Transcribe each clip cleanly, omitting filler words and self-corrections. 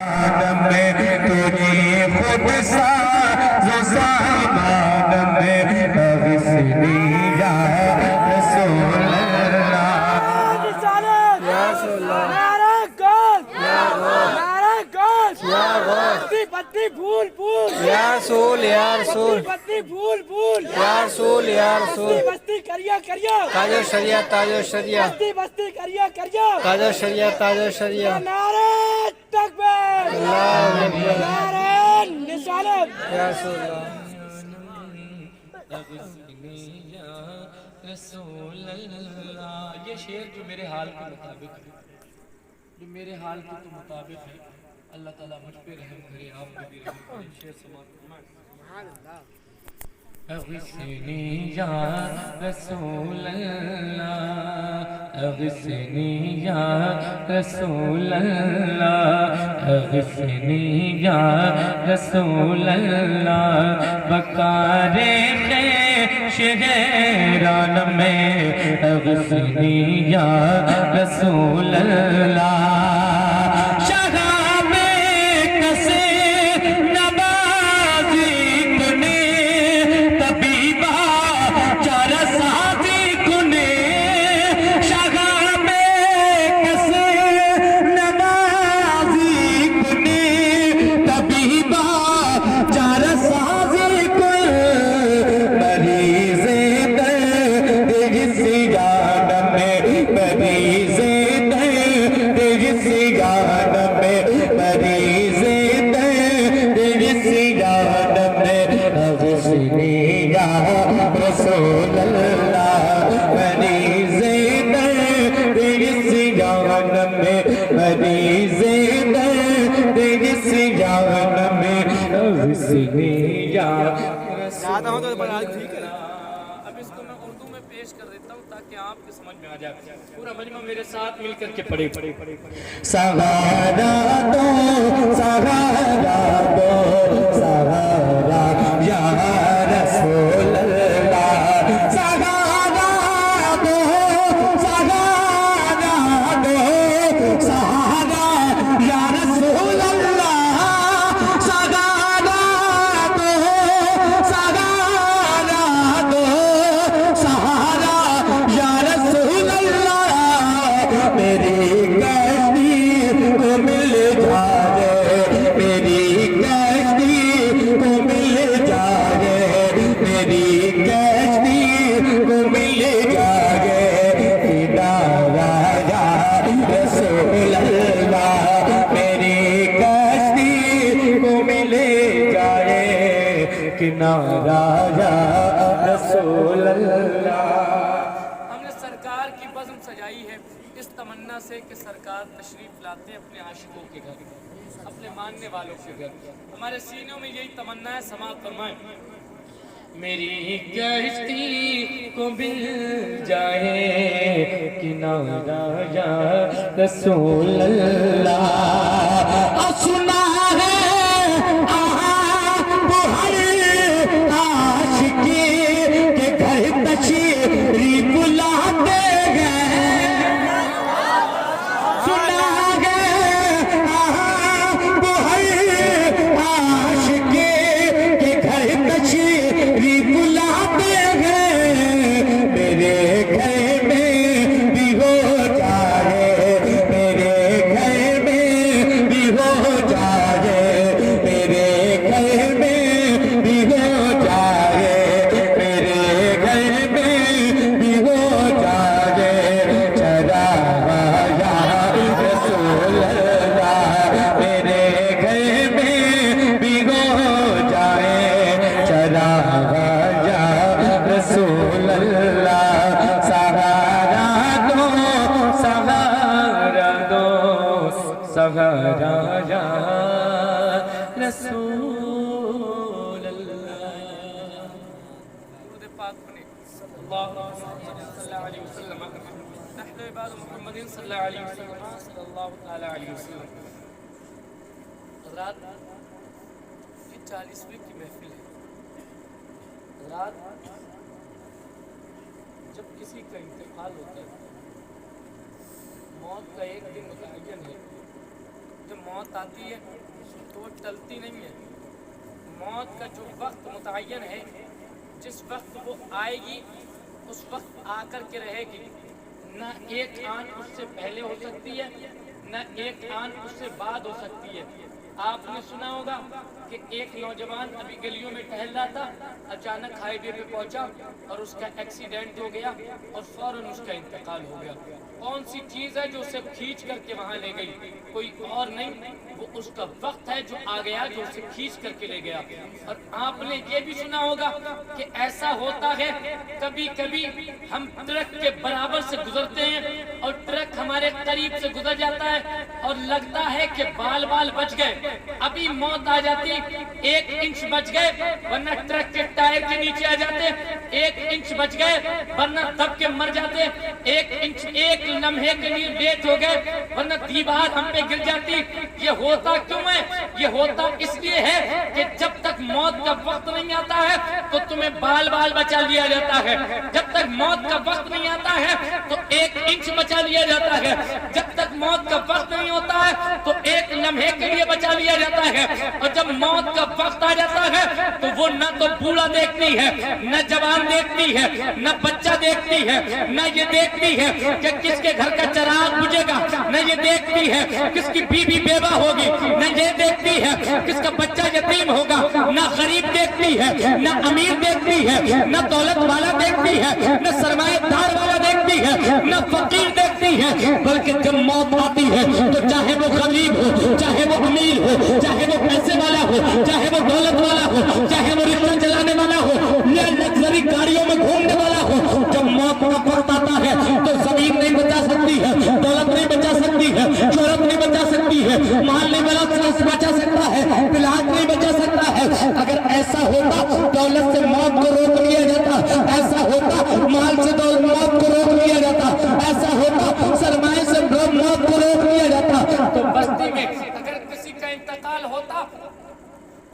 میں تجھے خود ساز سامان میں اغثنی یا رسول اللہ بتی پھول پھول یا رسول یا رسول بتی پھول پھول یا رسول یا رسول بستی کریا کریا تاج و شریعت تاج و شریعت بستی بستی کریا کریا تاج و شریعت تاج و شریعت نعرہ تکبیر اللہ اکبر نعرہ رسالت یا رسول اللہ رسول اللہ۔ یہ شعر جو میرے حال کے مطابق ہے، جو میرے حال کے تو مطابق ہے، اللہ تعالیٰ مجھ پہ رحم کرے، آپ پہ بھی رحم کرے۔ شعر سماعت فرمائیں۔ اغثنی یا رسول اللہ، اغثنی یا رسول اللہ، اغثنی یا رسول اللہ، بکار شہران میں اغثنی یا رسول اللہ۔ اب اس کو میں اردو میں پیش کر دیتا ہوں تاکہ آپ کے سمجھ میں آ جائے۔ پورا مجمع میرے ساتھ مل کر کے پڑھے۔ سہارا دو سہارا دو سہارا یا رسول اللہ، سہارا دو سہارا دو سہارا یا رسول اللہ، سہارا دو سہارا دو سہارا یا رسول اللہ، میری کشتی کو مل جائے، میری کشتی کو مل جائے، میری کشتی کو مل جائے، کنارہ یا رسول اللہ، میری کشتی کو مل جائے، کنارہ یا رسول اللہ۔ ہم نے سرکار کی بزم سجائی ہے اس تمنا سے کہ سرکار تشریف لاتے ہیں اپنے عاشقوں کے گھر، اپنے ماننے والوں کے گھر۔ ہمارے سینوں میں یہی تمنا ہے، سماعت فرمائیں۔ میری کشتی کو مل جائے کنارہ یا رسول اللہ، سنا ہے عاشقی کے گھر تشریف لاتے ہیں، سنا ہے عاشقی کے گھر تشریف لاتے ہیں، میرے گھر میں بھی ہو جائے، میرے گھر میں بھی ہو جائے، میرے گھر میں بھی ہو جائے، میرے گھر میں بھی ہو جائے، چراغا یا رسول اللہ، میرے گھر میں بھی ہو جائے، چراغا یا رسول اللہ، سہارا دو سہارا دو سہارا یا رسول اللہ۔ درود پاک پڑھیں۔ صلی اللہ علیہ وسلم، نحن عباد محمد صلی اللہ علیہ وسلم، صلی اللہ تعالی علیہ وسلم۔ حضرات، یہ 40ویں کی محفل ہے۔ حضرات، جب کسی کا انتقال ہوتا ہے، موت کا ایک دن متعین ہے، जब मौत आती है तो वो टलती नहीं है। मौत का जो वक्त मुतय्यन है, जिस वक्त वो आएगी उस वक्त आकर के रहेगी। न एक आन उससे पहले हो सकती है, न एक आन उससे बाद हो सकती है। आपने सुना होगा कि एक नौजवान अभी गलियों में टहल रहा था, अचानक हाईवे पे पहुंचा और उसका एक्सीडेंट हो गया और फौरन उसका इंतकाल हो गया। कौन सी चीज है जो उसे खींच करके वहां ले गई? कोई और नहीं, वो उसका वक्त है जो आ गया, जो उसे खींच करके ले गया। और आपने ये भी सुना होगा कि ऐसा होता है कभी कभी हम ट्रक के बराबर से गुजरते हैं और ट्रक हमारे करीब से गुजर जाता है और लगता है कि बाल बाल बच गए, अभी मौत आ जाती, 1 इंच बच गए वरना ट्रक के टायर के नीचे आ जाते, 1 इंच बच गए वरना दब के मर जाते, 1 इंच 1 लम्हे के लिए लेट हो गए वरना दीवार हम पे गिर जाती। ये होता क्यों है? ये होता इसलिए है कि जब तक मौत का वक्त नहीं आता है तो तुम्हें बाल बाल बचा लिया जाता है, जब तक मौत का वक्त नहीं आता है तो 1 इंच बचा लिया जाता है, जब तक मौत का वक्त नहीं होता है तो 1 लम्हे के लिए बचा लिया जाता है। और जब मौत का वक्त आ जाता है तो वो न तो बूढ़ा देखती है, न जवान देखती है, न बच्चा देखती है, न ये देखती है कि किसके घर का चिराग बुझेगा, न ये देखती है किसकी बीवी बेवा होगी, न ये देखती है किसका बच्चा यतीम होगा, न गरीब देखती है, न अमीर देखती है, न दौलत वाला देखती है, न सरमाएदार वाला देखती है, न फकीर देखती है, बल्कि जब मौत आती है तो चाहे वो गरीब हो, चाहे वो अमीर हो, चाहे वो पैसे वाला हो, चाहे वो दौलत वाला हो, चाहे वो रिक्शा चलाने वाला हो या लग्जरी गाड़ियों में घूमने वाला हो, जब मौत का वक्त आता है तो जमीन नहीं बचा सकती है, दौलत नहीं बचा सकती है, शोहरत नहीं बचा सकती है, माल नहीं बचा सकता है, इलाज नहीं बचा सकता है। अगर ऐसा होता दौलत से मौत को रोक लिया जाता, ऐसा होता माल से मौत को रोक लिया जाता, ऐसा होता सरमाए से मौत को रोक लिया जाता। तो बस्ती में अगर किसी का इंतकाल होता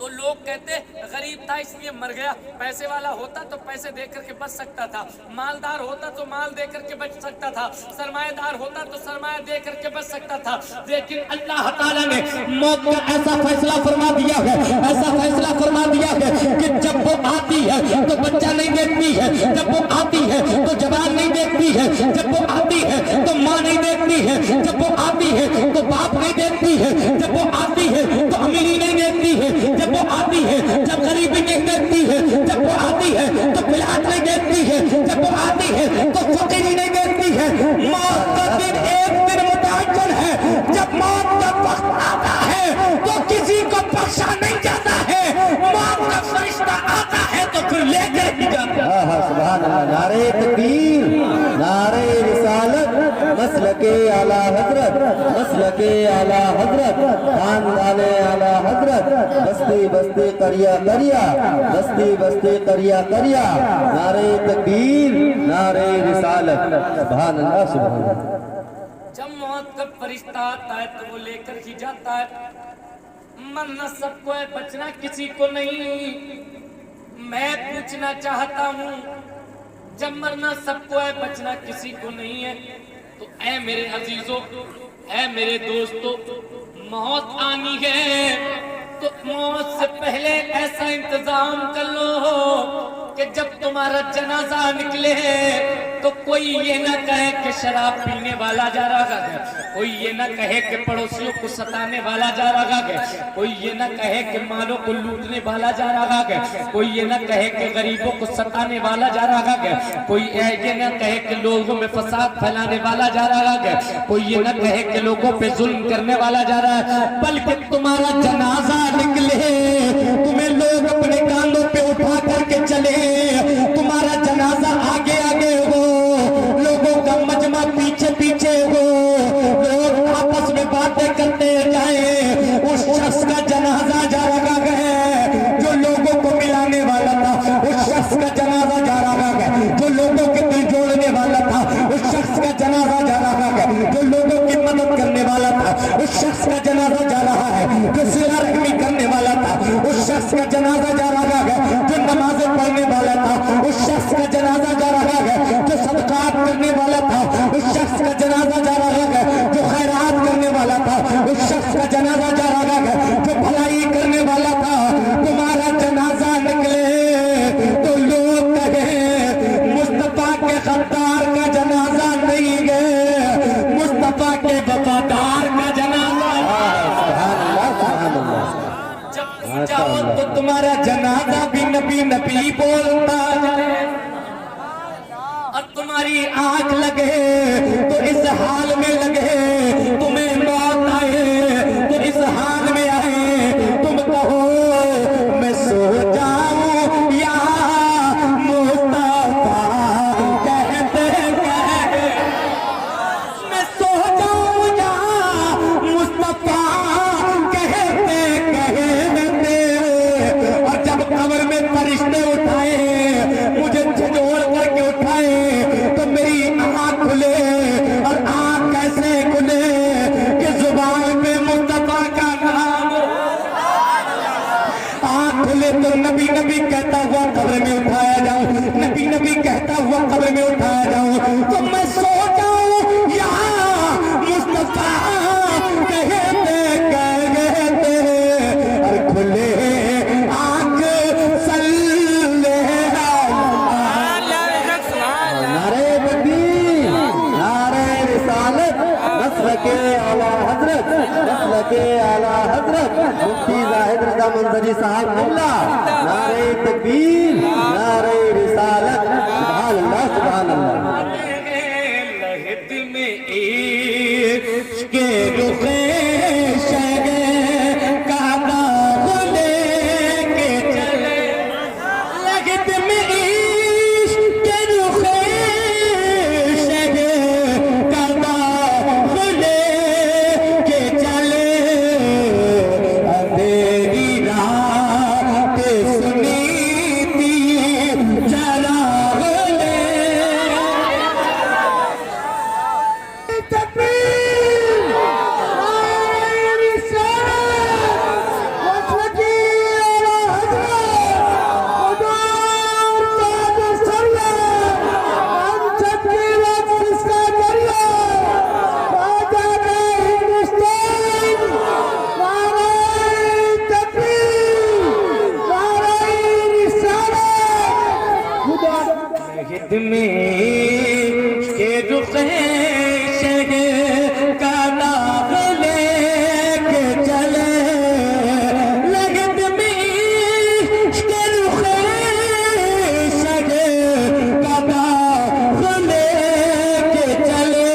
तो लोग कहते गरीब था इसलिए मर गया, पैसे वाला होता तो पैसे दे करके बच सकता था, मालदार होता तो माल दे करके बच सकता था, सरमाएदार होता तो सरमाया दे करके बच सकता था। लेकिन अल्लाह ताला ने मौत का ऐसा फैसला फरमा दिया है, ऐसा फैसला फरमा दिया है कि जब वो आती है तो बच्चा नहीं देखती है, जब वो आती है तो जवान नहीं देखती है, जब वो आती है तो माँ नहीं देखती है, जब वो आती है तो बाप नहीं देखती है, जब वो आती है तो अमीरी नहीं देखती है, जब वो आती है जब गरीबी नहीं देखती है, जब वो आती है तो पिलाट नहीं देखती है, जब वो आती है तो फकीरी नहीं देखती है। मौत का दिन एक दिन मुतअज्जल है, जब मौत का वक्त आता है तो किसी को बख्शा नहीं जाता है, मौत का फरिश्ता आता है तो फिर लेकर ही जाता है। सुभान अल्लाह। नारे तकबीर, नारे रिसालत, मसलके आला हजरत, मसलके आला हजरत, खानदाने आला हजरत, बस्ती बस्ती करिया करिया, बस्ती बस्ती करिया करिया, नारे तकबीर, नारे रिसालत। सुभान अल्लाह, सुभान अल्लाह। जब मौत का फरिश्ता आता है तो वो लेकर ही जाता है। मरना सबको है, बचना किसी को नहीं। मैं पूछना चाहता हूँ, जब मरना सबको है बचना किसी को नहीं है तो ऐ मेरे अजीजों, ऐ मेरे दोस्तों, मौत आनी है तो मौत से पहले ऐसा इंतजाम कर लो कि जब तुम्हारा जनाजा निकले तो कोई ये ना कहे कि शराब पीने वाला जा रहा है, कोई ये ना कहे कि पड़ोसियों को सताने वाला जा रहा है, कोई ये ना कहे कि मालों को लूटने वाला जा रहा है, कोई ये ना कहे कि गरीबों को सताने वाला जा रहा है, कोई ये ना कहे कि लोगों में फसाद फैलाने वाला जा रहा है, कोई ये ना कहे कि लोगों पे जुल्म करने वाला जा रहा है, बल्कि तुम्हारा जनाजा निकले, तुम्हें लोग अपने कांधों पे उठा करके चले, तुम्हारा जनाजा आगे आगे हो, लोगों का मजमा पीछे पीछे हो, लोग आपस में बातें करते जाए, उस शख्स का जनाजा जा रहा है जो लोगों को मिलाने वाला था, उस शख्स का जनाजा जा रहा है जो लोगों के दिल जोड़ने वाला था, उस शख्स का जनाजा जा रहा है जो लोगों की मदद करने वाला था, उस शख्स का जनाजा जा रहा है जो सिला रहमी करने वाला था, उस शख्स का जनाजा जा रहा है जो नमाजें पढ़ने वाला था, उस शख्स का जनाजा जा रहा है जो सदकात करने वाला था, उस शख्स का जनाजा जा रहा है जो खैरात करने वाला था, उस शख्स का जनाजा जाओ तो तुम्हारा जनाजा भी नबी नबी बोलता जाए, और तुम्हारी आंख लगे तो इस हाल में लगे, तुम्हें मौत आए तो इस हाल में आए, तुम कहो मैं सो जाऊं या मुस्तफा कहते कहते, मैं सो जाऊं या मुस्तफा कहते कहते, और जब कब्र में फरिश्ते उठाए मुझे झंझोड़ करके उठाए तो मेरी आँख खुले, और आँख कैसे खुले कि जुबान पे मुस्तफा का नाम, आँख खुले तो नबी नबी कहता हुआ कब्र में उठाया जाऊं, नबी नबी कहता हुआ कब्र में उठाया जाऊं, तो मैं सो जाऊं या मुस्तफा कहते कहते, और खुले आँख सल्ले नारे तकबीर, नारे रिसालत, मसलके आला हजरत, मसलके आला हजरत मुफ्ती जाहिद रजा मंजरी साहब किबला। नारे तकबीर, नारे रिसालत, सुभान अल्लाह सुभान अल्लाह। लहद में इश्क के रुखे शगे का दाग लेके चले, लहद में इश्क के रुखे शगे का दाग लेके चले, अंधेरी रात सुनी थी चराग ले, के रुखे शगे का दाग लेके चले, लगत में के रुखे शगे का दाग लेके चले,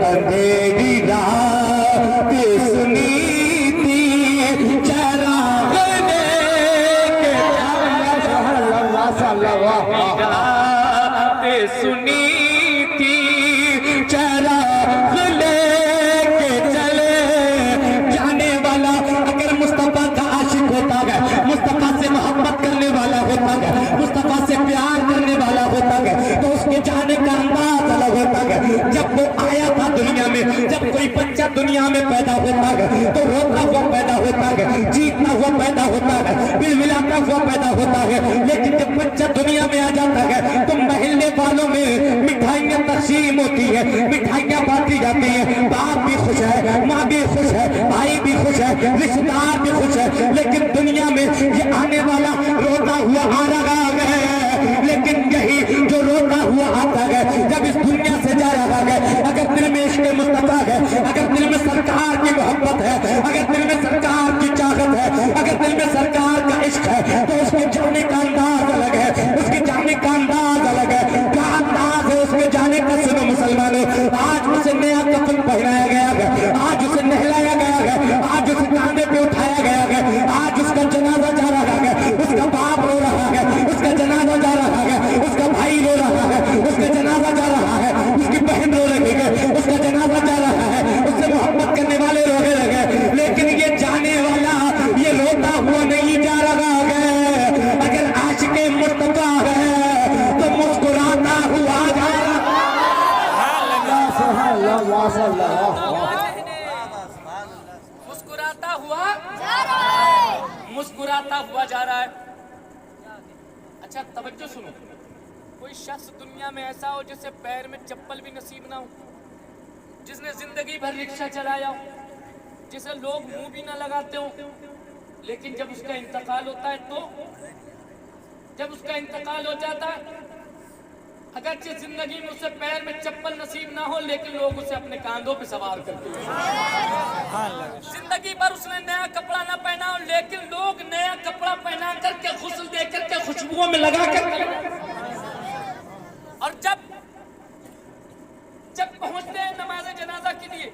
अंधेरी रात सुनी थी चराग लेके सुनी थी चराग लेके चले, जाने वाला अगर मुस्तफा का आशिक होता है, मुस्तफा से मोहब्बत करने वाला होता है, मुस्तफा से प्यार करने वाला होता है, तो उसके जाने का अंदाज अलग होता है। जब वो आया था दुनिया में, जब कोई बच्चा दुनिया में पैदा होता है तो रोता हुआ पैदा होता है, चीखता हुआ पैदा होता है, बिलबिलाता हुआ पैदा होता है, लेकिन जब बच्चा दुनिया में आ जाता है तो महल्ले वालों में मिठाइयाँ तकसीम होती है, मिठाइयाँ बांटी जाती है, बाप भी खुश है, माँ भी खुश है, भाई भी खुश है, रिश्तेदार भी खुश है, लेकिन दुनिया में ये आने वाला रोता हुआ आ रहा है, लेकिन यही जो रोता हुआ आता है जब इस दुनिया से जा रहा है, अगर दिल में इश्क मुस्तफा है, अगर दिल में सरकार की मोहब्बत है, अगर दिल में सरकार की चाहत है, अगर दिल में सरकार का इश्क है, तो उसके जाने का अंदाज अलग है, उसके जाने का अंदाज अलग है। क्या अंदाज है उसके जाने का? सुनो मुसलमानों, आज उसे नया कफन पहनाया गया है, आज उसे नहलाया गया है, आज उसे कांधे पे उठाया गया है, आज उसका जनाजा जा रहा है, उसका बाप रो रहा है, उसका जनाजा जा रहा है, उसका भाई रो रहा है, उसका जनाजा जा रहा है, उसकी बहन रो रही है, उसका जनाजा जा रहा है, उससे मोहब्बत करने वाले रोने लगे, लेकिन ये जाने वाला ये रोता हुआ नहीं जा रहा है। अगर आशिक़े मुस्तफा है तो मुस्कुराता हुआ जा रहा है। मुस्कुराता हुआ जा रहा है। अच्छा तवज्जो सुनो, कोई शख्स दुनिया में ऐसा हो जिसे पैर में चप्पल भी नसीब ना हो, जिसने जिंदगी भर रिक्शा चलाया हो, जिसे लोग मुंह भी ना लगाते हो, लेकिन जब उसका इंतकाल होता है तो जब उसका इंतकाल हो जाता है अगरचे जिंदगी में उसे पैर में चप्पल नसीब ना हो, लेकिन लोग उसे अपने कांधों पे सवार करते हैं। जिंदगी भर उसने नया कपड़ा ना पहना हो, लेकिन लोग नया कपड़ा पहना करके, गुस्ल दे करके, खुशबुओं में लगा करके, और जब पहुंचते हैं नमाज जनाजा के लिए,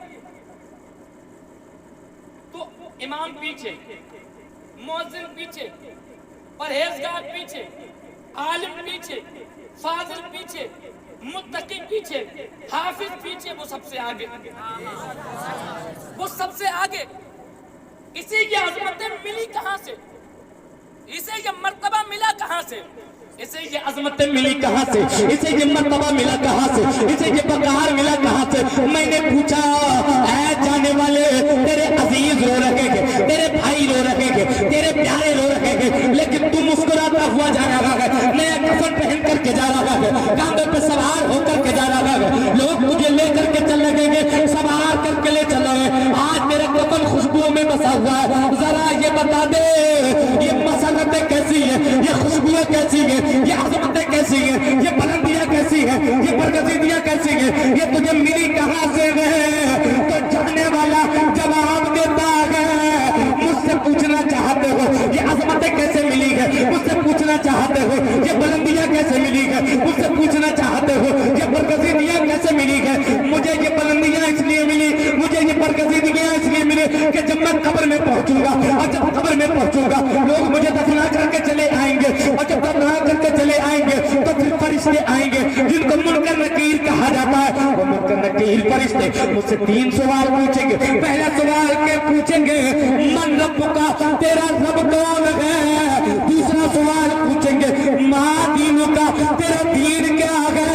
तो इमाम पीछे, मुअज्जिन पीछे, परहेजगार पीछे, आलिम पीछे, फाजिल पीछे, मुत्तकी पीछे, हाफिज पीछे, वो सबसे आगे, वो सबसे आगे। इसे ये अज़मतें मिली कहां से? इसे ये मर्तबा मिला कहां से? इसे ये अज़मतें मिली कहां से? इसे ये मर्तबा मिला कहां से? इसे ये बकार मिला कहां से? मैंने पूछा, ऐ जाने वाले, तेरे अजीज रो रहे हैं, तेरे भाई रो रहे हैं, तेरे प्यारे रो रहे हैं, लेकिन तू मुस्कुराता हुआ जा रहा है, नया कफन पहन करके जा रहा है, कांधे पे सवार होकर के जा रहा है, लोग तुझे लेकर के चल लगेंगे, सवार करके ले चल रहे। आज तेरा कफन खुशबुओं में बसा हुआ है, जरा ये बता दे, ये मसरतें कैसी है, ये खुशबुएं कैसी है, ये अज़मतें कैसी है, ये बुलंदियां कैसी है, ये बरगज़िदियां कैसी है, ये तुझे मिली कहां से है? तो जाने वाला जवाब देता है, मुझसे पूछना चाहते हो ये अज़मतें कैसे मिली है, मुझसे पूछना चाहते हो ये बुलंदियां कैसे मिली है, मुझसे पूछना चाहते हो ये बरगज़िदियां कैसे मिली है? मुझे ये बुलंदियां इसलिए मिली, मुझे ये बरगज़िदियां इसलिए मिली कि जब मैं कब्र में पहुंचूंगा, और जब कब्र में पहुंचूंगा लोग मुझे दफना करके चले आएंगे, और जब दफना करके चले आएंगे तो फिर फरिश्ते आएंगे जिनको मुनकर नकीर कहा जाता है। वो मुनकर नकीर फरिश्ते मुझसे 3 सवाल पूछेंगे। पहला सवाल क्या पूछेंगे? मन रब्बुका, तेरा रब कौन है? दूसरा सवाल पूछेंगे, माँ दीनुका, तेरा दीन क्या है?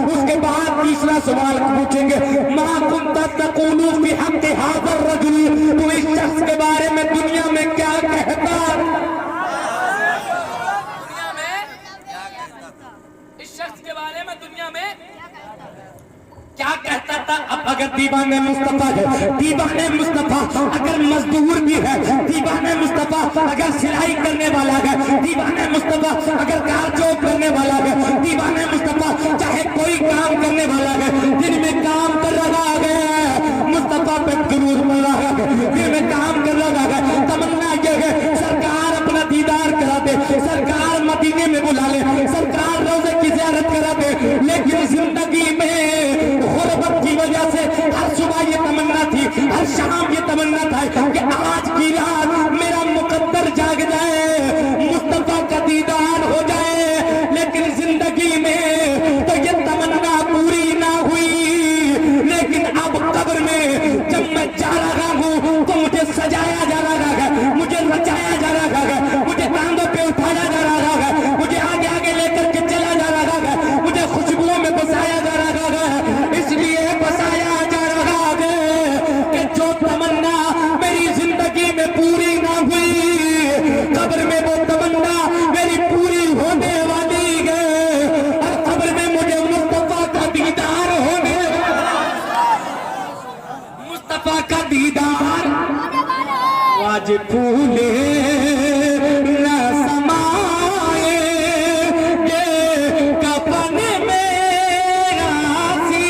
उसके बाद तीसरा सवाल पूछेंगे, माँ कुंता तक़ूलु फी हक़्क़ि हाज़ा रजुल, तू इस शख्स के बारे में दुनिया में क्या कहता? क्या कहता था? अब अगर दीवाने मुस्तफा है, दीवाने मुस्तफा अगर मजदूर भी है, दीवाने मुस्तफा अगर सिलाई करने वाला है, दीवाने मुस्तफा अगर कार जॉब करने वाला है, दीवाने मुस्तफा चाहे कोई काम करने वाला है, दिन में काम कर रहा है, मुस्तफा पे दुरूद पड़ रहा है, दिन में काम कर रहा है, तमन्ना ये है सरकार अपना दीदार करा दे, सरकार मदीने में बुला ले, सरकार रोज़े की ज़ियारत करा दे, लेकिन जिंदगी में गुर्बत की वजह से हर सुबह ये तमन्ना थी, हर शाम ये तमन्ना था कि आज की रात मेरा मुकद्दर जाग जाए, मुस्तफा का दीदार हो जाए, लेकिन जिंदगी में तो ये तमन्ना पूरी ना हुई। लेकिन अब कब्र में जब मैं जा रहा हूँ तो मुझे सजाया जा रहा है, मुझे रचाया जा रहा है, मुझे कांधों पे उठाया जा रहा है, मुझे आगे आगे लेकर के चला जा रहा है, मुझे खुशबुओं में बसाया जा रहा है, इसलिए बसाया जा रहा है कि जो तमन्ना मेरी जिंदगी में पूरी ना हुई, कब्र में वो तमन्ना मेरी पूरी होने वाली है, और कब्र में मुझे मुस्तफा का दीदार होने वाला, मुस्तफा का दीदार आज फूले न समाए ये कफन में आसी,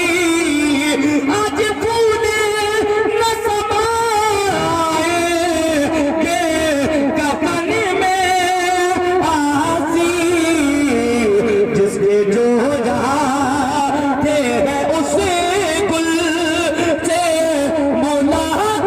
आज फूले न समाए ये कफन में आसी, जिसके जो जाते हैं उसे गुल से मुलाकात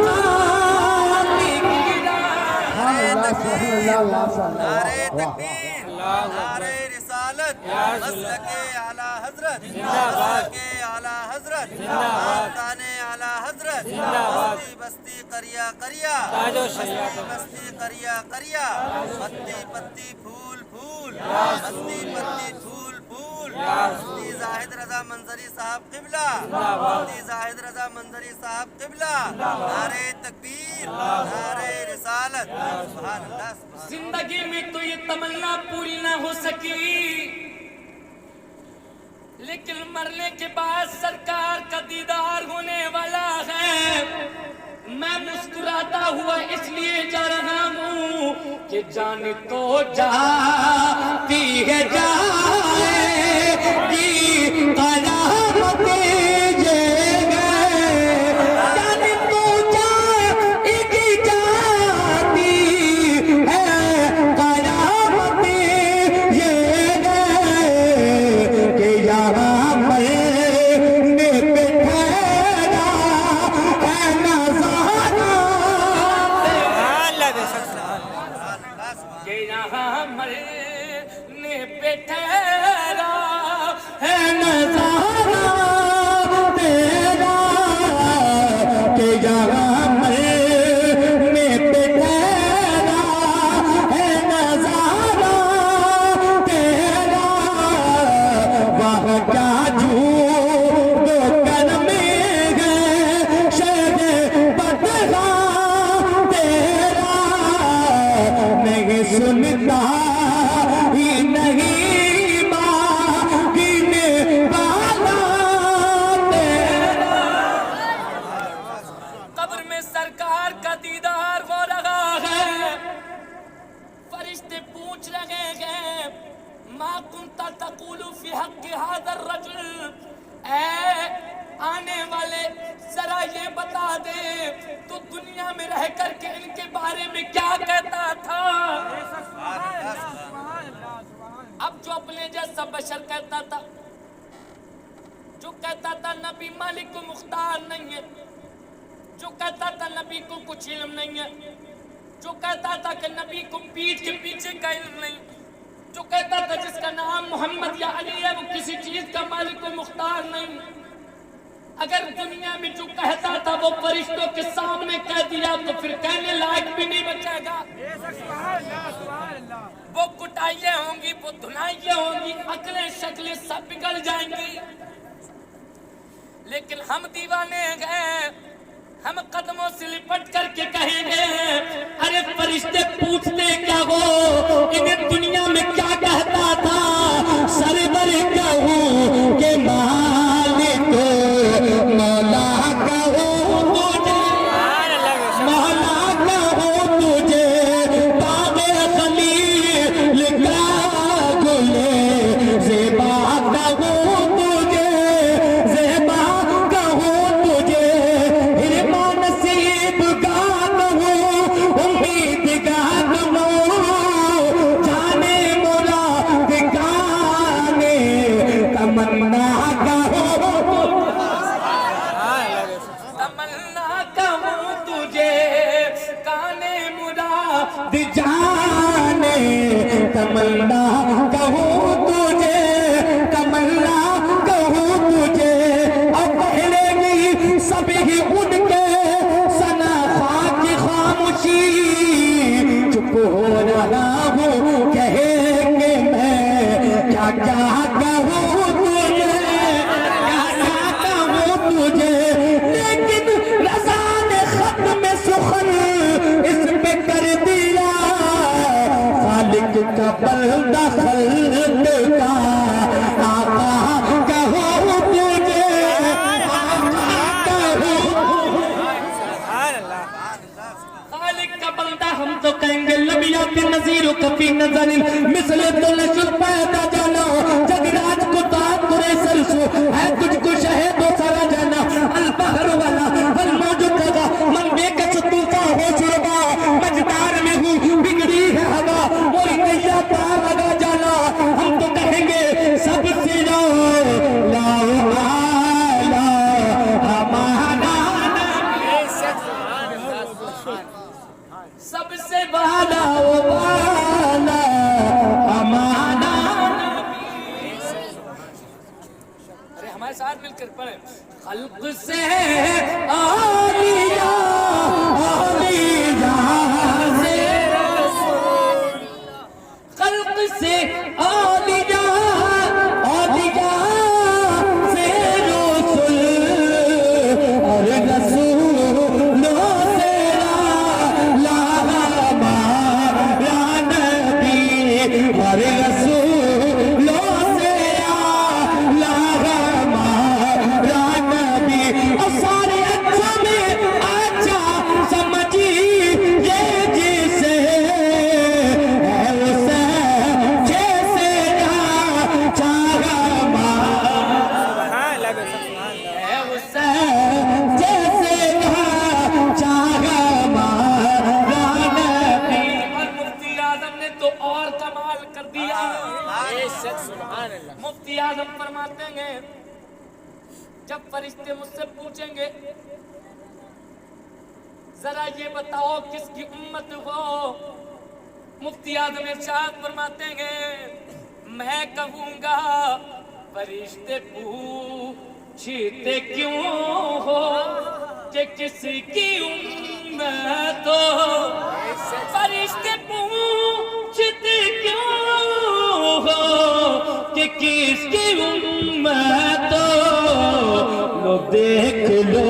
नारे तकबीर, नारे रिसालत, मसलके आला हजरत, मसलके आला हजरत, खानदाने आला हजरत, बस्ती बस्ती करिया करिया, बस्ती बस्ती करिया करिया, पत्ती पत्ती फूल फूल, पत्ती पत्ती फूल फूल, मुफ्ती जाहिद रजा मंजरी साहब क़िबला, मुफ्ती जाहिद रजा मंजरी साहब क़िबला, नारे तकबीर, नारे रिसालत, सुभान अल्लाह। जिंदगी में तो ये तमन्ना पूरी ना हो सकी, लेकिन मरने के बाद सरकार का दीदार होने वाला है। मैं मुस्कुराता हुआ इसलिए जा रहा हूँ कि जान तो जाती है जाएगी قیامتیں یہ گئے جان تو جائے گی جاتی ہے قیامتیں یہ گئے کہ یہاں مرنے پہ ٹھہرا ہے نظارہ کہ یہاں مرنے پہ ٹھہرا ہے نظارہ تیرا کہ یہاں مرنے پہ ٹھہرا ہے نظارہ تیرا وہاں کیا جھوٹ کلمے گئے شہد بدلا تیرا نہیں سنتا ہی نہیں مانگنے والا تیرا قبر میں سرکار کا دیدار ہو رہا ہے فرشتے پوچھ رہے ہیں ما کنت تقول فی حق هذا الرجل اے آنے والے ذرا یہ بتا دے تو دنیا میں رہ کر کے ان کے بارے میں کیا کہتا تھا اب جو اپنے جیسا بشر کہتا تھا جو کہتا تھا نبی مالک کو مختار نہیں ہے جو کہتا تھا نبی کو کچھ علم نہیں ہے جو کہتا تھا کہ نبی کو پیٹھ کے پیچھے کا علم نہیں جو کہتا تھا جس کا نام محمد یا علی ہے وہ کسی چیز کا مالک و مختار نہیں اگر دنیا میں جو کہتا تھا وہ فرشتوں کے سامنے کہہ دیا تو پھر کہنے لائق بھی نہیں بچے گا وہ کٹائیاں ہوں گی وہ دھنائیاں ہوں گی عقلیں شکلیں سب بگڑ جائیں گی لیکن ہم دیوانے گئے ہم قدموں سے لپٹ کر کے کہیں گے ارے فرشتے پوچھتے کیا ہو انہیں دنیا میں کیا کہتا تھا سرور کہوں کہ مالک مولا کہوں تجھے مولا کہوں تجھے باغ خلیل کا گل زیبا کہوں تجھے زیبا کہوں تجھے نصیب گان ہوں امید گان ہوں جانے مراد گانے تمنا کہوں تمنا کہوں تجھے کانے مراد جانے تمنا کہوں تجھے تمنا کہوں تجھے اب پہلے بھی سب ہی ان کے سنا خاک خاموشی چپ ہو رہا ہوں کہیں گے میں کیا کیا کہوں تجھے کیا کہوں تجھے لیکن رضا نے ختم سخن اس پہ کر دیا خالق کا بندہ خلق کا آقا کہوں تجھے آقا کہوں خالق کا بندہ ہم تو کہیں گے لبیا کے نظیر کفی نظر مثل تو نشر پیدا جانا جگراج کو تاب کرے سرسو ہے تجھ کو شہد و سارا جانا البحر والا الموج کگا من بے کچھ طوفا ہو شربا مجدار میں ہوں بگڑی ہے ہوا وہی نیا پار لگا جانا ہم تو کہیں گے سب سے لا لا ہمارا سب سے والا والا ہمارا ارے ہمارے ساتھ مل کر پڑھیں خلق سے آلیا آلیا سے خلق سے آلیا آلیا سے رسول اور رسولوں سے لا ہمارا نبی اور رسولوں سے لا ہمارا نبی اور سارے اچھا میں मुफ्ती आजम फरमाते हैं जब फरिश्ते मुझसे पूछेंगे जरा ये बताओ किसकी उम्मत हो, मुफ्ती आजम इरशाद फरमाते हैं मैं कहूंगा फरिश्ते पूछते क्यों हो कि किसकी उम्मत हो, फरिश्ते पूछते क्यों हो कि किसकी उम्मत हो, लो देख लो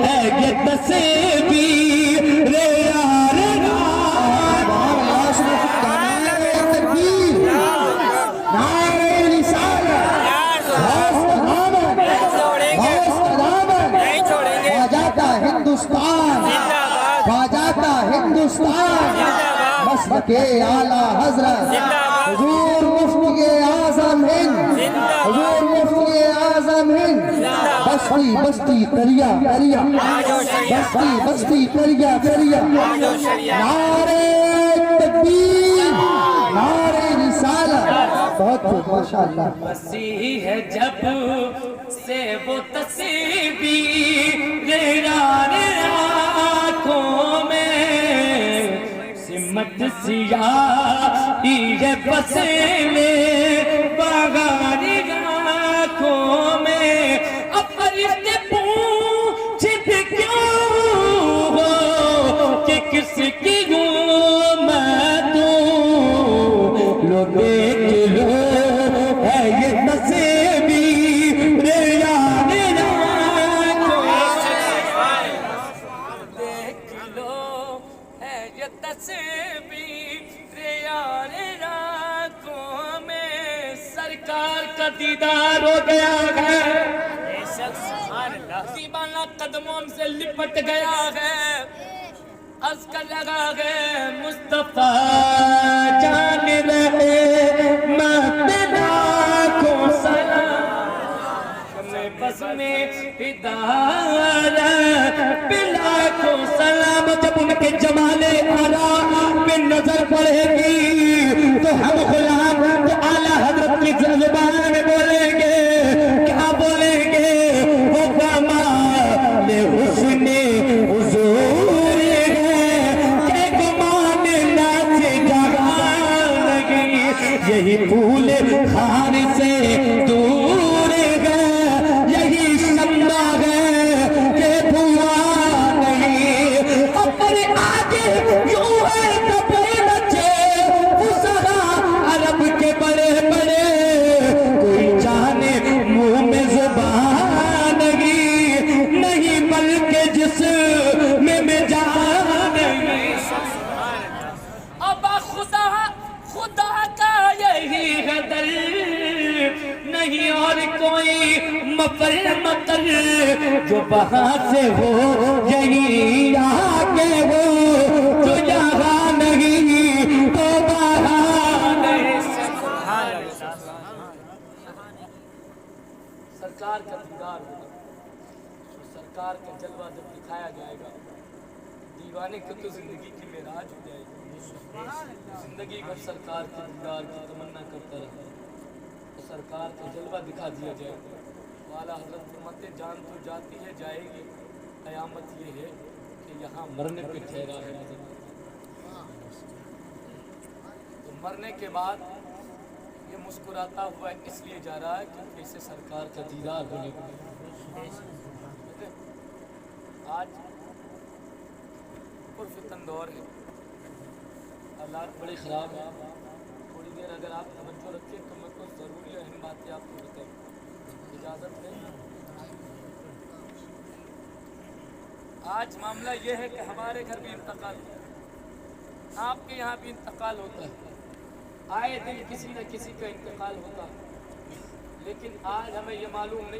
है ये तस्वीर रे यार बाजाता हिंदुस्तान मसलके आला हजरत हुजूर मुफ्ती आज़म हिंद, हुजूर मुफ्ती आज़म हिंद, बस्ती बस्ती करिया करिया, बस्ती बस्ती करिया करिया, नारे तकबीर नारे रिसालत। बहुत खूब माशाअल्लाह। मसीह है जब से वो तस्वीर आँखों में सिमट सियाही है पसीने बागानी आँखों में, अब फरिश्ते पूछते क्यों हो कि किसकी उम्मत हो, लो देख लो है ये तस्वीर यार देख लो है ये तस्वीर यार रातों में सरकार का दीदार हो गया है, दीवाना कदमों से लिपट गया है, अर्ज कर लगा है मुस्तफा जान रहे मदना को सलाम बस में हिदायत पिला को सलाम। जब उनके जमाले आरा पे नजर पड़ेगी तो हम गुलाम तो आला हजरत की ज़ुबान में बोलेंगे, क्या बोलेंगे, वो कमाल हुस्ने हुजूर है के गुमान नाच जहां लगी, यही फूल खान से दूर है, यही शम्मा है के धुआं नहीं, अपने आगे यूं है कपड़े बचे फुसहा अरब के बड़े बड़े, कोई जाने मुंह में जुबान नहीं बल्कि जिस्म में जान नहीं। अब खुदा का यही है दर नहीं और कोई मफर मकर, जो वहां से हो यही आके हो, जो यहाँ नहीं तो वहां नहीं। सरकार का दीदार होगा, सरकार का जलवा जब दिखाया जाएगा, दीवाने को तो जिंदगी की मेराज हो जाएगी, जिंदगी भर सरकार के दीदार की तमन्ना करता रहा तो सरकार का जलवा दिखा दिया जाएगा। वाला हजरत फरमाते जान तो जाती है जाएगी, क़यामत ये है कि यहाँ मरने पे ठहरा है। तो मरने के बाद ये मुस्कुराता हुआ इसलिए जा रहा है क्योंकि इसे सरकार का दीदार होने को आज पुरफितन दौर है, हालात बड़े ख़राब हैं। थोड़ी देर अगर आप तवज्जो रखें तो मैं कुछ ज़रूरी अहम बातें आपको बताऊँ, इजाज़त है। आज मामला ये है कि हमारे घर भी इंतकाल होता है, आपके यहाँ भी इंतकाल होता है, आए दिन किसी न किसी का इंतकाल होता है, लेकिन आज हमें ये मालूम नहीं